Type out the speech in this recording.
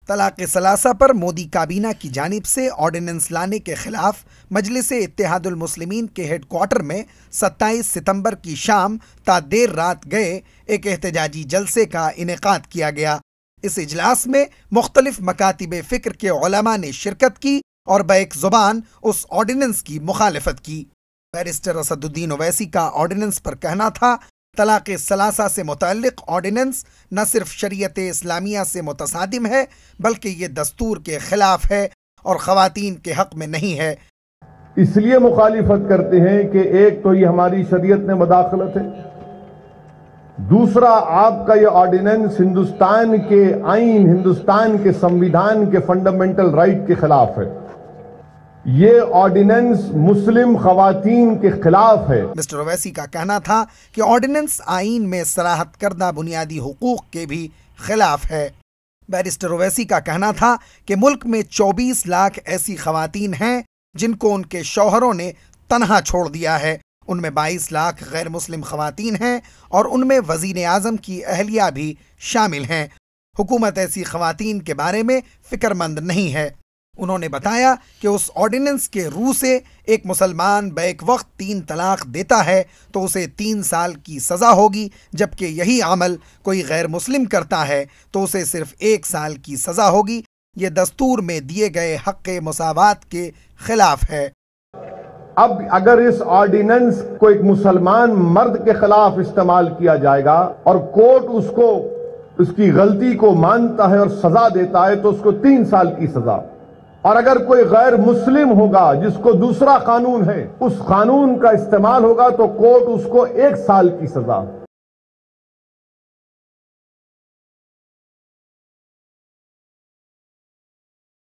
طلاق ثلاثہ پر مودی کابینہ کی جانب سے آرڈیننس لانے کے خلاف مجلس اتحاد المسلمین کے ہیڈ کوارٹر میں 27 ستمبر کی شام تا دیر رات گئے ایک احتجاجی جلسے کا انعقاد کیا گیا۔ اس اجلاس میں مختلف مکاتب فکر کے علماء نے شرکت کی اور بیک زبان اس آرڈیننس کی مخالفت کی۔ بیرسٹر اسد الدین اویسی کا آرڈیننس پر کہنا تھا، طلاق ثلاثہ سے متعلق آرڈیننس نہ صرف شریعت اسلامیہ سے متصادم ہے بلکہ یہ دستور کے خلاف ہے اور خواتین کے حق میں نہیں ہے۔ اس لیے مخالفت کرتے ہیں کہ ایک تو یہ ہماری شریعت میں مداخلت ہے، دوسرا آپ کا یہ آرڈیننس ہندوستان کے آئین، ہندوستان کے سمویدھان کے فنڈامنٹل رائٹ کے خلاف ہے، یہ آرڈیننس مسلم خواتین کے خلاف ہے۔ مسٹر اویسی کا کہنا تھا کہ آرڈیننس آئین میں صراحت کردہ بنیادی حقوق کے بھی خلاف ہے۔ بیرسٹر اویسی کا کہنا تھا کہ ملک میں 24 لاکھ ایسی خواتین ہیں جن کو ان کے شوہروں نے تنہا چھوڑ دیا ہے، ان میں 22 لاکھ غیر مسلم خواتین ہیں اور ان میں وزیر اعظم کی اہلیہ بھی شامل ہیں۔ حکومت ایسی خواتین کے بارے میں فکر مند نہیں ہے۔ انہوں نے بتایا کہ اس آرڈیننس کے روح سے ایک مسلمان بیک وقت 3 طلاق دیتا ہے تو اسے 3 سال کی سزا ہوگی، جبکہ یہی عمل کوئی غیر مسلم کرتا ہے تو اسے صرف 1 سال کی سزا ہوگی۔ یہ دستور میں دیے گئے حق مساوات کے خلاف ہے۔ اب اگر اس آرڈیننس کو ایک مسلمان مرد کے خلاف استعمال کیا جائے گا اور کورٹ اس کی غلطی کو مانتا ہے اور سزا دیتا ہے تو اس کو 3 سال کی سزا، اور اگر کوئی غیر مسلم ہوگا جس کو دوسرا قانون ہے اس قانون کا استعمال ہوگا تو کورٹ اس کو 1 سال کی سزا۔